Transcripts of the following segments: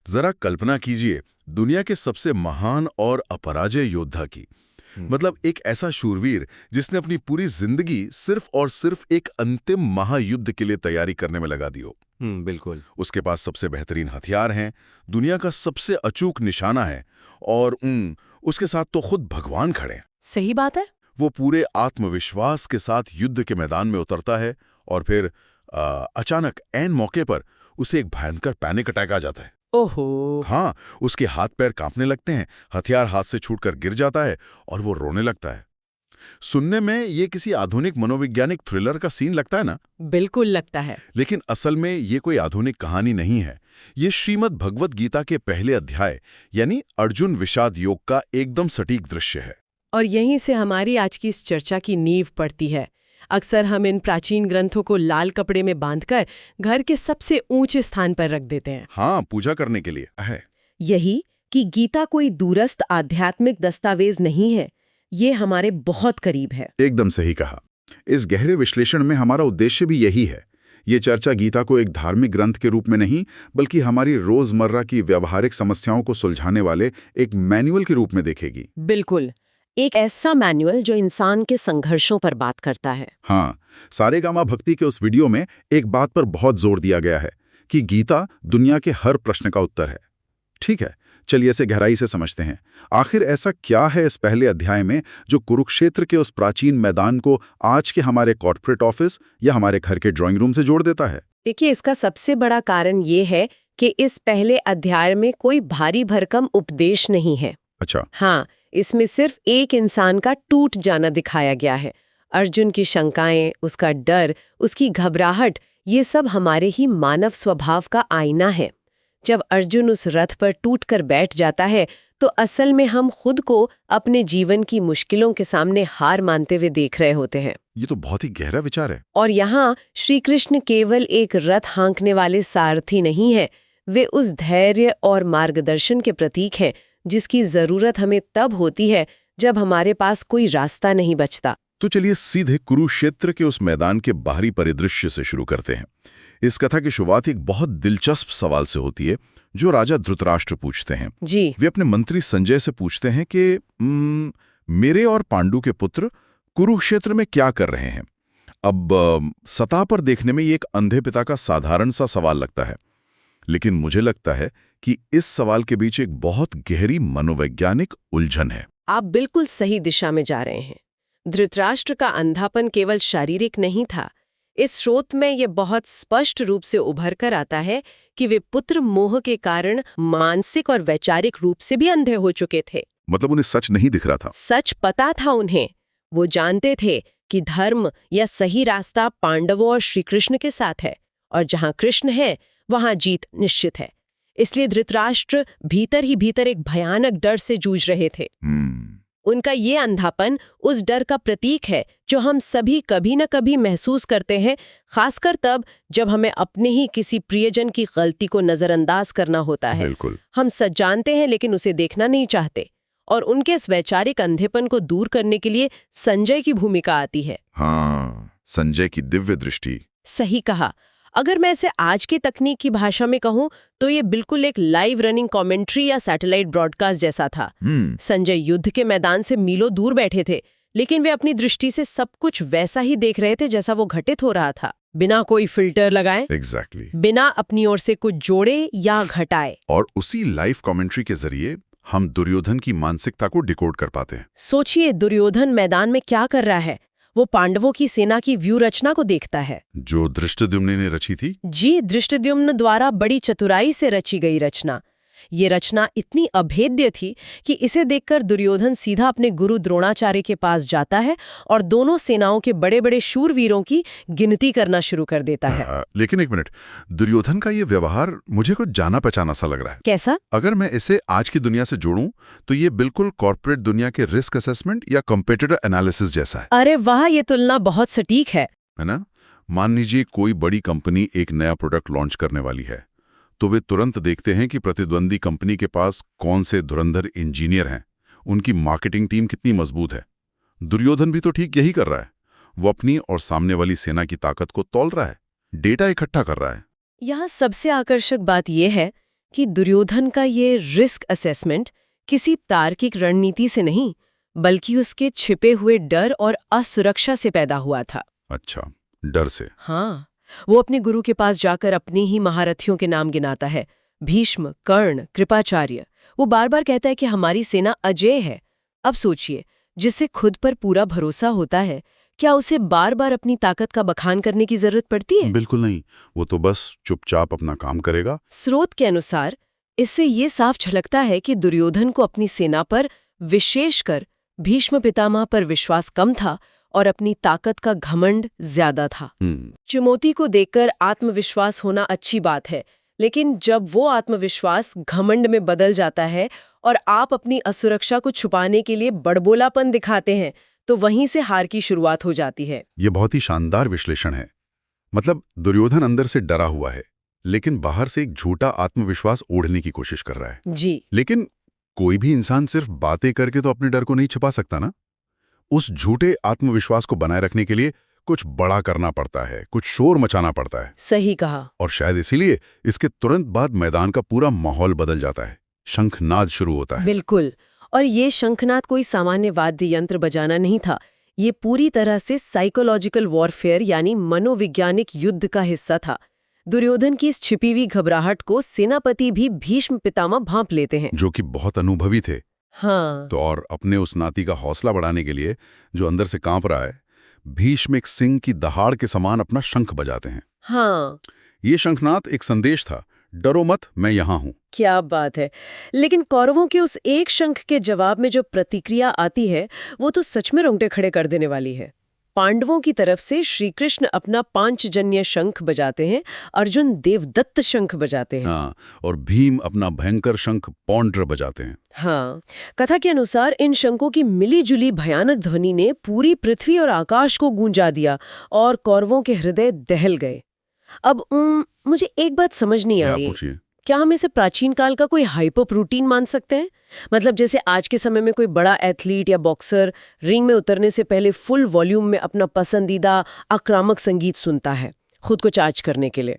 जरा कल्पना कीजिए दुनिया के सबसे महान और अपराजय योद्धा की। मतलब एक ऐसा शूरवीर जिसने अपनी पूरी जिंदगी सिर्फ और सिर्फ एक अंतिम महायुद्ध के लिए तैयारी करने में लगा दी हो। बिल्कुल। उसके पास सबसे बेहतरीन हथियार हैं, दुनिया का सबसे अचूक निशाना है और उसके साथ तो खुद भगवान खड़े हैं। सही बात है। वो पूरे आत्मविश्वास के साथ युद्ध के मैदान में उतरता है और फिर अचानक ऐन मौके पर उसे एक भयंकर पैनिक अटैक आ जाता है। ओहो। हाँ, उसके हाथ पैर कांपने लगते हैं, हथियार हाथ से छूटकर गिर जाता है और वो रोने लगता है। सुनने में ये किसी आधुनिक मनोवैज्ञानिक थ्रिलर का सीन लगता है ना? बिल्कुल लगता है। लेकिन असल में ये कोई आधुनिक कहानी नहीं है। ये श्रीमद् भगवत गीता के पहले अध्याय यानी अर्जुन विषाद योग का एकदम सटीक दृश्य है। और यहीं से हमारी आज की इस चर्चा की नींव पड़ती है। अक्सर हम इन प्राचीन ग्रंथों को लाल कपड़े में बांधकर घर के सबसे ऊंचे स्थान पर रख देते हैं। हाँ, पूजा करने के लिए है। यही कि गीता कोई दूरस्थ आध्यात्मिक दस्तावेज नहीं है, ये हमारे बहुत करीब है। एकदम सही कहा। इस गहरे विश्लेषण में हमारा उद्देश्य भी यही है। ये चर्चा गीता को एक धार्मिक ग्रंथ के रूप में नहीं, बल्कि हमारी रोजमर्रा की व्यावहारिक समस्याओं को सुलझाने वाले एक मैनुअल के रूप में देखेगी। बिल्कुल, एक ऐसा मैनुअल जो इंसान के संघर्षों पर बात करता है। हाँ, सारेगामा भक्ति के उस वीडियो में एक बात पर बहुत जोर दिया गया है कि गीता दुनिया के हर प्रश्न का उत्तर है। ठीक है, चलिए इसे गहराई से समझते हैं। आखिर ऐसा क्या है इस पहले अध्याय में जो कुरुक्षेत्र के उस प्राचीन मैदान को आज के हमारे कॉर्पोरेट ऑफिस या हमारे घर के ड्राइंग रूम से जोड़ देता है? देखिए, इसका सबसे बड़ा कारण ये है कि इस पहले अध्याय में कोई भारी भरकम उपदेश नहीं है। अच्छा। हाँ, इसमें सिर्फ एक इंसान का टूट जाना दिखाया गया है। अर्जुन की शंकाएं, उसका डर, उसकी घबराहट, ये सब हमारे ही मानव स्वभाव का आईना है। जब अर्जुन उस रथ पर टूटकर बैठ जाता है तो असल में हम खुद को अपने जीवन की मुश्किलों के सामने हार मानते हुए देख रहे होते हैं। ये तो बहुत ही गहरा विचार है। और यहाँ श्री कृष्ण केवल एक रथ हाँकने वाले सारथी नहीं है, वे उस धैर्य और मार्गदर्शन के प्रतीक हैं जिसकी जरूरत हमें तब होती है जब हमारे पास कोई रास्ता नहीं बचता। तो चलिए सीधे कुरुक्षेत्र के उस मैदान के बाहरी परिदृश्य से शुरू करते हैं। इस कथा की शुरुआत एक बहुत दिलचस्प सवाल से होती है जो राजा धृतराष्ट्र पूछते हैं। जी। वे अपने मंत्री संजय से पूछते हैं कि मेरे और पांडु के पुत्र कुरुक्षेत्र में क्या कर रहे हैं? अब सतह पर देखने में ये एक अंधे पिता का साधारण सा सवाल लगता है, लेकिन मुझे लगता है कि इस सवाल के बीच एक बहुत गहरी मनोवैज्ञानिक उलझन है। आप बिल्कुल सही दिशा में जा रहे हैं। धृतराष्ट्र का अंधापन केवल शारीरिक नहीं था। इस स्रोत में यह बहुत स्पष्ट रूप से उभर कर आता है कि वे पुत्र मोह के कारण मानसिक और वैचारिक रूप से भी अंधे हो चुके थे। मतलब उन्हें सच नहीं दिख रहा था। सच पता था उन्हें। वो जानते थे कि धर्म या सही रास्ता पांडवों और श्री कृष्ण के साथ है, और जहां कृष्ण है वहां जीत निश्चित है। इसलिए धृतराष्ट्र भीतर ही भीतर एक भयानक डर से जूझ रहे थे। उनका ये अंधापन उस डर का प्रतीक है जो हम सभी कभी न कभी महसूस करते हैं, खासकर तब जब हमें अपने ही किसी प्रियजन की गलती को नजरअंदाज करना होता है। बिल्कुल। हम सच जानते हैं लेकिन उसे देखना नहीं चाहते, और उनके इस वैचारिक अंधेपन को दूर करने के लिए संजय की भूमिका आती है। हाँ, संजय की दिव्य दृष्टि। सही कहा। अगर मैं इसे आज की तकनीक की भाषा में कहूं तो ये बिल्कुल एक लाइव रनिंग कमेंट्री या सैटेलाइट ब्रॉडकास्ट जैसा था। संजय युद्ध के मैदान से मीलों दूर बैठे थे, लेकिन वे अपनी दृष्टि से सब कुछ वैसा ही देख रहे थे जैसा वो घटित हो रहा था, बिना कोई फिल्टर लगाए। एग्जैक्टली। बिना अपनी ओर से कुछ जोड़े या घटाए। और उसी लाइव कमेंट्री के जरिए हम दुर्योधन की मानसिकता को डिकोड कर पाते हैं। सोचिए, दुर्योधन मैदान में क्या कर रहा है। वो पांडवों की सेना की व्यू रचना को देखता है जो धृष्टद्युम्न ने रची थी। जी, धृष्टद्युम्न द्वारा बड़ी चतुराई से रची गई रचना। ये रचना इतनी अभेद्य थी कि इसे देखकर दुर्योधन सीधा अपने गुरु द्रोणाचार्य के पास जाता है और दोनों सेनाओं के बड़े बड़े शूरवीरों की गिनती करना शुरू कर देता है। लेकिन एक मिनट, दुर्योधन का ये व्यवहार मुझे कुछ जाना पहचाना सा लग रहा है। कैसा? अगर मैं इसे आज की दुनिया से जोड़ूं तो ये बिल्कुल कॉर्पोरेट दुनिया के रिस्क असेसमेंट या कंपेटिटर एनालिसिस जैसा है। अरे वाह, ये तुलना बहुत सटीक है ना? मान लीजिए कोई बड़ी कंपनी एक नया प्रोडक्ट लॉन्च करने वाली है, तो वे तुरंत देखते हैं कि प्रतिद्वंदी कंपनी के पास कौन से धुरंधर इंजीनियर हैं, उनकी मार्केटिंग टीम कितनी मजबूत है। दुर्योधन भी तो ठीक यही कर रहा है। वो अपनी और सामने वाली सेना की ताकत को तौल रहा है, डेटा इकट्ठा कर रहा है। यहाँ सबसे आकर्षक बात यह है कि दुर्योधन का ये रिस्क असेसमेंट किसी तार्किक रणनीति से नहीं, बल्कि उसके छिपे हुए डर और असुरक्षा से पैदा हुआ था। अच्छा, डर से। हाँ, वो अपने गुरु के पास जाकर अपने ही महारथियों के नाम गिनाता है, भीष्म, कर्ण, कृपाचार्य। वो बार बार कहता है कि हमारी सेना अजेय है। अब सोचिए, जिसे खुद पर पूरा भरोसा होता है, क्या उसे बार बार अपनी ताकत का बखान करने की जरूरत पड़ती है? बिल्कुल नहीं, वो तो बस चुपचाप अपना काम करेगा। स्रोत के अनुसार इससे ये साफ झलकता है कि दुर्योधन को अपनी सेना पर, विशेषकर भीष्म पितामह पर विश्वास कम था और अपनी ताकत का घमंड ज्यादा था। चुनौती को देखकर आत्मविश्वास होना अच्छी बात है, लेकिन जब वो आत्मविश्वास घमंड में बदल जाता है और आप अपनी असुरक्षा को छुपाने के लिए बड़बोलापन दिखाते हैं, तो वहीं से हार की शुरुआत हो जाती है। ये बहुत ही शानदार विश्लेषण है। मतलब दुर्योधन अंदर से डरा हुआ है, लेकिन बाहर से एक झूठा आत्मविश्वास ओढ़ने की कोशिश कर रहा है। जी, लेकिन कोई भी इंसान सिर्फ बातें करके तो अपने डर को नहीं छिपा सकता ना। उस झूठे आत्मविश्वास को बनाए रखने के लिए कुछ बड़ा करना पड़ता है, कुछ शोर मचाना पड़ता है। सही कहा। और शायद इसीलिए इसके तुरंत बाद मैदान का पूरा माहौल बदल जाता है, शंखनाद शुरू होता है। बिल्कुल, और ये शंखनाद कोई सामान्य वाद्य यंत्र बजाना नहीं था। ये पूरी तरह से साइकोलॉजिकल वॉरफेयर यानी मनोवैज्ञानिक युद्ध का हिस्सा था। दुर्योधन की इस छिपी हुई घबराहट को सेनापति भी भीष्म पितामह भांप लेते हैं, जो कि बहुत अनुभवी थे। हाँ, तो और अपने उस नाती का हौसला बढ़ाने के लिए, जो अंदर से कांप रहा है, भीष्म एक सिंह की दहाड़ के समान अपना शंख बजाते हैं। हाँ, ये शंखनाद एक संदेश था, डरो मत, मैं यहां हूं। क्या बात है। लेकिन कौरवों के उस एक शंख के जवाब में जो प्रतिक्रिया आती है, वो तो सच में रोंगटे खड़े कर देने वाली है। पांडवों की तरफ से श्री कृष्ण अपना पांचजन्य शंख बजाते हैं, अर्जुन देवदत्त शंख बजाते हैं। हाँ, और भीम अपना भयंकर शंख पौंड्र बजाते हैं। हाँ, कथा के अनुसार इन शंखों की मिली-जुली भयानक ध्वनि ने पूरी पृथ्वी और आकाश को गूंजा दिया और कौरवों के हृदय दहल गए। अब मुझे एक बात समझ नहीं आ क्या रही, पूछिए? क्या हम इसे प्राचीन काल का कोई हाइपर रूटीन मान सकते हैं? मतलब जैसे आज के समय में कोई बड़ा एथलीट या बॉक्सर रिंग में उतरने से पहले फुल वॉल्यूम में अपना पसंदीदा आक्रामक संगीत सुनता है, खुद को चार्ज करने के लिए।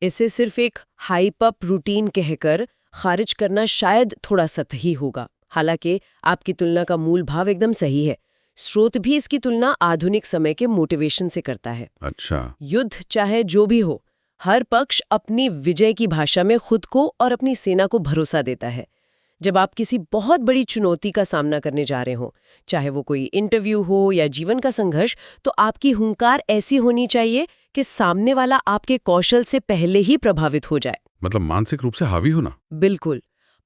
इसे सिर्फ एक हाइपर रूटीन कहकर खारिज करना शायद थोड़ा सतही होगा। हालांकि आपकी तुलना का मूल भाव एकदम सही है। स्रोत भी इसकी तुलना आधुनिक समय के मोटिवेशन से करता है। अच्छा, युद्ध चाहे जो भी हो, हर पक्ष अपनी विजय की भाषा में खुद को और अपनी सेना को भरोसा देता है। जब आप किसी बहुत बड़ी चुनौती का सामना करने जा रहे हो, चाहे वो कोई इंटरव्यू हो या जीवन का संघर्ष, तो आपकी हुंकार ऐसी होनी चाहिए कि सामने वाला आपके कौशल से पहले ही प्रभावित हो जाए। मतलब मानसिक रूप से हावी होना। बिल्कुल।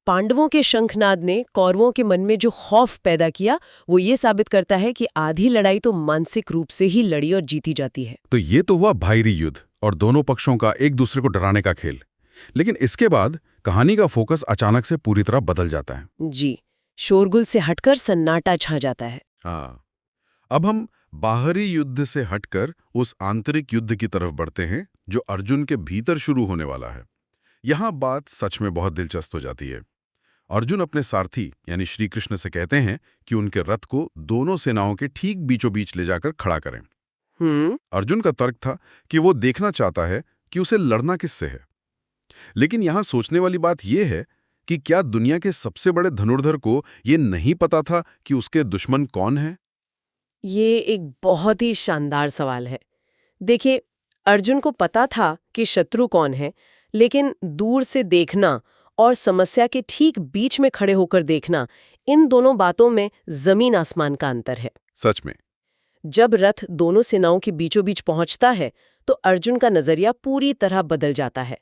पांडवों के शंखनाद ने कौरवों के मन में जो खौफ पैदा किया, वो ये साबित करता है कि आधी लड़ाई तो मानसिक रूप से ही लड़ी और जीती जाती है। तो ये तो हुआ बाहरी युद्ध और दोनों पक्षों का एक दूसरे को डराने का खेल। लेकिन इसके बाद कहानी का फोकस अचानक से पूरी तरह बदल जाता है। जी, शोरगुल से हटकर सन्नाटा छा जाता है। हाँ, अब हम बाहरी युद्ध से हटकर उस आंतरिक युद्ध की तरफ बढ़ते हैं, जो अर्जुन के भीतर शुरू होने वाला है। यहाँ बात सच में बहुत दिलचस्प हो जाती है। अर्जुन अपने सारथी यानी श्री कृष्ण से कहते हैं कि उनके रथ को दोनों सेनाओं के ठीक बीचों बीच ले जाकर खड़ा करें। अर्जुन का तर्क था कि वो देखना चाहता है कि उसे लड़ना किससे है। लेकिन यहां सोचने वाली बात यह है कि क्या दुनिया के सबसे बड़े धनुर्धर को यह नहीं पता था कि उसके दुश्मन कौन है? ये एक बहुत ही शानदार सवाल है। देखिए, अर्जुन को पता था कि शत्रु कौन है, लेकिन दूर से देखना और समस्या के ठीक बीच में खड़े होकर देखना, इन दोनों बातों में जमीन आसमान का अंतर है। सच में। जब रथ दोनों सेनाओं के बीचों बीच पहुंचता है, तो अर्जुन का नजरिया पूरी तरह बदल जाता है।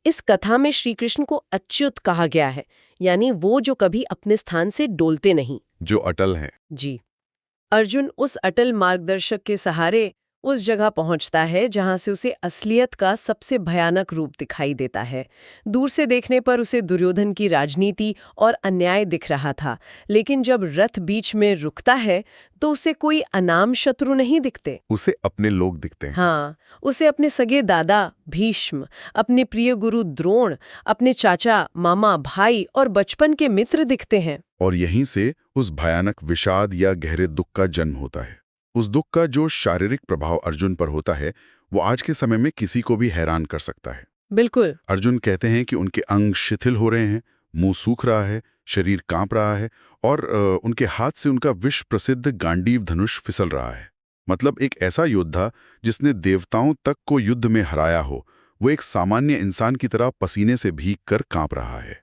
इस कथा में श्री कृष्ण को अच्युत कहा गया है, यानी वो जो कभी अपने स्थान से डोलते नहीं, जो अटल है। जी। अर्जुन उस अटल मार्गदर्शक के सहारे उस जगह पहुंचता है जहां से उसे असलियत का सबसे भयानक रूप दिखाई देता है। दूर से देखने पर उसे दुर्योधन की राजनीति और अन्याय दिख रहा था, लेकिन जब रथ बीच में रुकता है तो उसे कोई अनाम शत्रु नहीं दिखते। उसे अपने लोग दिखते हैं। हाँ, उसे अपने सगे दादा भीष्म, अपने प्रिय गुरु द्रोण, अपने चाचा, मामा, भाई और बचपन के मित्र दिखते हैं। और यहीं से उस भयानक विषाद या गहरे दुख का जन्म होता है। उस दुख का जो शारीरिक प्रभाव अर्जुन पर होता है, वो आज के समय में किसी को भी हैरान कर सकता है। बिल्कुल। अर्जुन कहते हैं कि उनके अंग शिथिल हो रहे हैं, मुंह सूख रहा है, शरीर कांप रहा है और उनके हाथ से उनका विश्व प्रसिद्ध गांडीव धनुष फिसल रहा है। मतलब एक ऐसा योद्धा जिसने देवताओं तक को युद्ध में हराया हो, वो एक सामान्य इंसान की तरह पसीने से भीग कर कांप रहा है।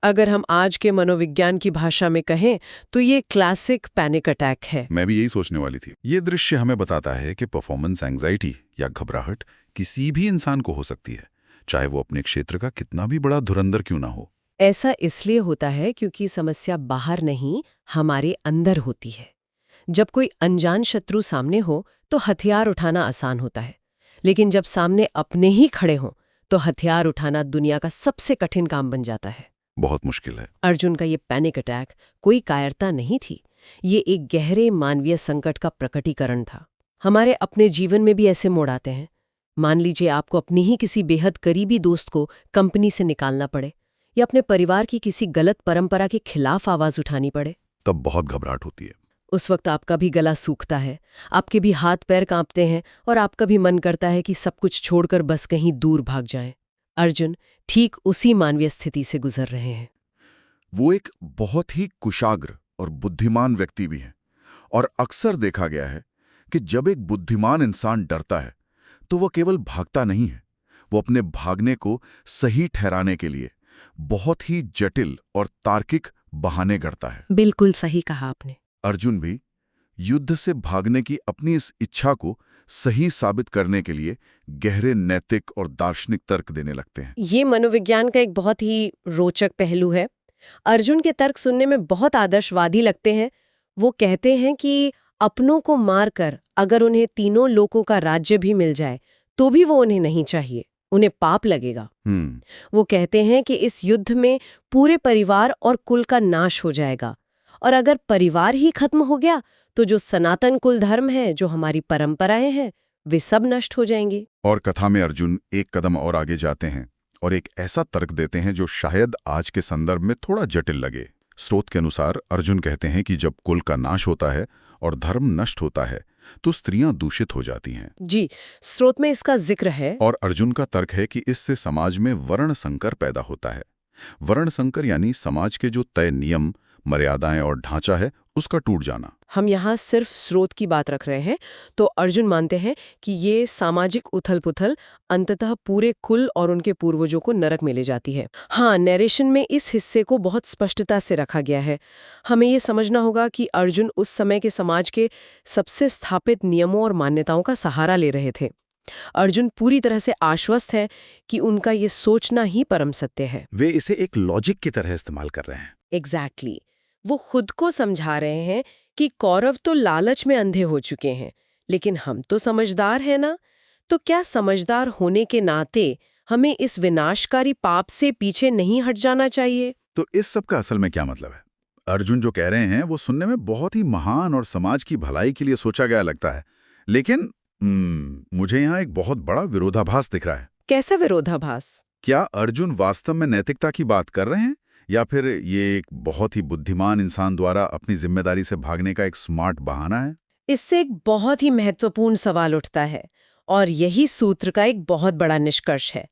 अगर हम आज के मनोविज्ञान की भाषा में कहें तो ये क्लासिक पैनिक अटैक है। मैं भी यही सोचने वाली थी। ये दृश्य हमें बताता है कि परफॉर्मेंस एंग्जाइटी या घबराहट किसी भी इंसान को हो सकती है, चाहे वो अपने क्षेत्र का कितना भी बड़ा धुरंधर क्यों ना हो। ऐसा इसलिए होता है क्योंकि समस्या बाहर नहीं, हमारे अंदर होती है। जब कोई अनजान शत्रु सामने हो तो हथियार उठाना आसान होता है, लेकिन जब सामने अपने ही खड़े हों तो हथियार उठाना दुनिया का सबसे कठिन काम बन जाता है। बहुत मुश्किल है। अर्जुन का ये पैनिक अटैक कोई कायरता नहीं थी, ये एक गहरे मानवीय संकट का प्रकटीकरण था। हमारे अपने जीवन में भी ऐसे मोड़ आते हैं। मान लीजिए आपको अपनी ही किसी बेहद करीबी दोस्त को कंपनी से निकालना पड़े या अपने परिवार की किसी गलत परंपरा के खिलाफ आवाज उठानी पड़े। तब बहुत घबराहट होती है। उस वक्त आपका भी गला सूखता है, आपके भी हाथ पैर कांपते हैं और आपका भी मन करता है कि सब कुछ छोड़कर बस कहीं दूर भाग जाएं। अर्जुन ठीक उसी मानवीय स्थिति से गुजर रहे हैं। वो एक बहुत ही कुशाग्र और बुद्धिमान व्यक्ति भी हैं, और अक्सर देखा गया है कि जब एक बुद्धिमान इंसान डरता है तो वो केवल भागता नहीं है, वो अपने भागने को सही ठहराने के लिए बहुत ही जटिल और तार्किक बहाने गढ़ता है। बिल्कुल सही कहा आपने। अर्जुन भी युद्ध से भागने की अपनी इस इच्छा को सही साबित करने के लिए गहरे नैतिक और दार्शनिक तर्क देने लगते हैं। ये मनोविज्ञान का एक बहुत ही रोचक पहलू है। अर्जुन के तर्क सुनने में बहुत आदर्शवादी लगते हैं। वो कहते हैं कि अपनों को मारकर अगर उन्हें तीनों लोकों का राज्य भी मिल जाए तो भी वो उन्हें नहीं चाहिए, उन्हें पाप लगेगा। वो कहते हैं कि इस युद्ध में पूरे परिवार और कुल का नाश हो जाएगा, और अगर परिवार ही खत्म हो गया तो जो सनातन कुल धर्म है, जो हमारी परंपराएं हैं, वे सब नष्ट हो जाएंगी। और कथा में अर्जुन एक कदम और आगे जाते हैं और एक ऐसा तर्क देते हैं जो शायद आज के संदर्भ में थोड़ा जटिल लगे। स्रोत के अनुसार अर्जुन कहते हैं कि जब कुल का नाश होता है और धर्म नष्ट होता है तो स्त्रियां दूषित हो जाती हैं। जी, स्रोत में इसका जिक्र है। और अर्जुन का तर्क है कि इससे समाज में वर्ण संकर पैदा होता है। वर्ण संकर यानी समाज के जो तय नियम, मर्यादाएं और ढांचा है उसका टूट जाना। हम यहाँ सिर्फ स्रोत की बात रख रहे हैं, तो अर्जुन मानते हैं कि ये सामाजिक उथल-पुथल अंततः पूरे कुल और उनके पूर्वजों को नरक में ले जाती है। हाँ, नैरेशन में इस हिस्से को बहुत स्पष्टता से रखा गया है। हमें ये समझना होगा कि अर्जुन उस समय के समाज के सबसे स्थापित नियमों और मान्यताओं का सहारा ले रहे थे। अर्जुन पूरी तरह से आश्वस्त है कि उनका ये सोचना ही परम सत्य है। वे इसे एक लॉजिक की तरह इस्तेमाल कर रहे हैं। एग्जैक्टली। वो खुद को समझा रहे हैं कि कौरव तो लालच में अंधे हो चुके हैं, लेकिन हम तो समझदार हैं ना। तो क्या समझदार होने के नाते हमें इस विनाशकारी पाप से पीछे नहीं हट जाना चाहिए? तो इस सब का असल में क्या मतलब है? अर्जुन जो कह रहे हैं वो सुनने में बहुत ही महान और समाज की भलाई के लिए सोचा गया लगता है, लेकिन मुझे यहाँ एक बहुत बड़ा विरोधाभास दिख रहा है। कैसा विरोधाभास? क्या अर्जुन वास्तव में नैतिकता की बात कर रहे हैं, या फिर ये एक बहुत ही बुद्धिमान इंसान द्वारा अपनी जिम्मेदारी से भागने का एक स्मार्ट बहाना है? इससे एक बहुत ही महत्वपूर्ण सवाल उठता है, और यही सूत्र का एक बहुत बड़ा निष्कर्ष है।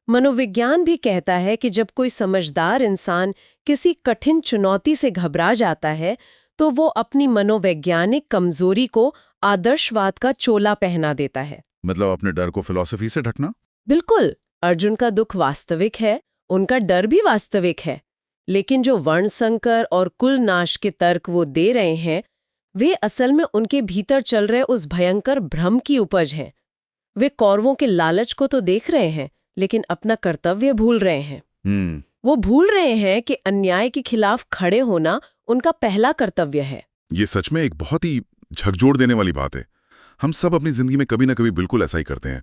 मनोविज्ञान भी कहता है कि जब कोई समझदार इंसान किसी कठिन चुनौती से घबरा जाता है तो वो अपनी मनोवैज्ञानिक कमजोरी को आदर्शवाद का चोला पहना देता है। मतलब अपने डर को फिलॉसफी से ढकना? बिल्कुल। अर्जुन का दुख वास्तविक है, उनका डर भी वास्तविक है, लेकिन जो वर्णसंकर और कुल नाश के तर्क वो दे रहे हैं, वे असल में उनके भीतर चल रहे उस भयंकर भ्रम की उपज हैं। वे कौरवों के लालच को तो देख रहे हैं, लेकिन अपना कर्तव्य भूल रहे हैं। वो भूल रहे हैं कि अन्याय के खिलाफ खड़े होना उनका पहला कर्तव्य है। ये सच में एक बहुत ही झकझोर देने वाली बात है। हम सब अपनी जिंदगी में कभी ना कभी बिल्कुल ऐसा ही करते हैं।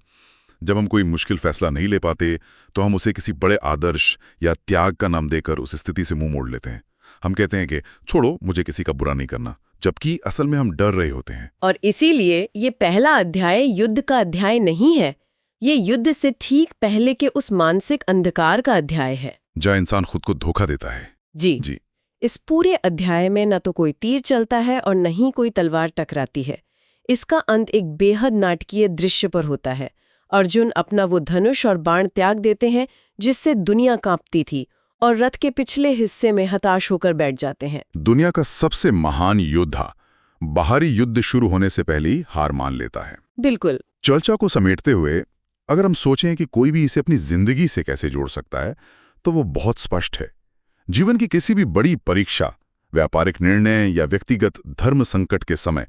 जब हम कोई मुश्किल फैसला नहीं ले पाते तो हम उसे किसी बड़े आदर्श या त्याग का नाम देकर उस स्थिति से मुंह मोड़ लेते हैं। हम कहते हैं कि छोड़ो, मुझे किसी का बुरा नहीं करना, जबकि असल में हम डर रहे होते हैं। और इसीलिए ये पहला अध्याय युद्ध का अध्याय नहीं है, ये युद्ध से ठीक पहले के उस मानसिक अंधकार का अध्याय है जहाँ इंसान खुद को धोखा देता है। जी। इस पूरे अध्याय में न तो कोई तीर चलता है और न ही कोई तलवार टकराती है। इसका अंत एक बेहद नाटकीय दृश्य पर होता है। अर्जुन अपना वो धनुष और बाण त्याग देते हैं जिससे दुनिया कांपती थी और रथ के पिछले हिस्से में हताश होकर बैठ जाते हैं। दुनिया का सबसे महान योद्धा बाहरी युद्ध शुरू होने से पहले ही हार मान लेता है। बिल्कुल। चर्चा को समेटते हुए अगर हम सोचें कि कोई भी इसे अपनी जिंदगी से कैसे जोड़ सकता है, तो वो बहुत स्पष्ट है। जीवन की किसी भी बड़ी परीक्षा, व्यापारिक निर्णय या व्यक्तिगत धर्म संकट के समय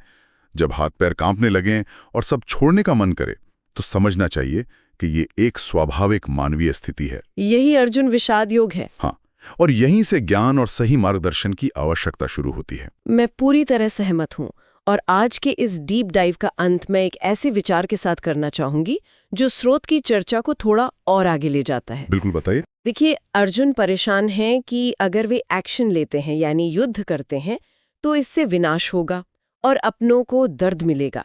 जब हाथ पैर कांपने लगें और सब छोड़ने का मन करे, तो समझना चाहिए कि ये एक स्वाभाविक मानवीय स्थिति है। यही अर्जुन विषाद योग है। हाँ, और यहीं से ज्ञान और सही मार्गदर्शन की आवश्यकता शुरू होती है। मैं पूरी तरह सहमत हूँ। और आज के इस डीप डाइव का अंत मैं एक ऐसे विचार के साथ करना चाहूंगी जो स्रोत की चर्चा को थोड़ा और आगे ले जाता है। बिल्कुल, बताइए। देखिए, अर्जुन परेशान हैं कि अगर वे एक्शन लेते हैं यानी युद्ध करते हैं तो इससे विनाश होगा और अपनों को दर्द मिलेगा।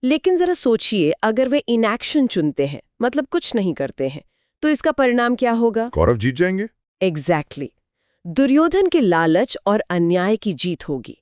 लेकिन जरा सोचिए, अगर वे इनएक्शन चुनते हैं, मतलब कुछ नहीं करते हैं, तो इसका परिणाम क्या होगा? कौरव जीत जाएंगे। एग्जैक्टली। दुर्योधन के लालच और अन्याय की जीत होगी।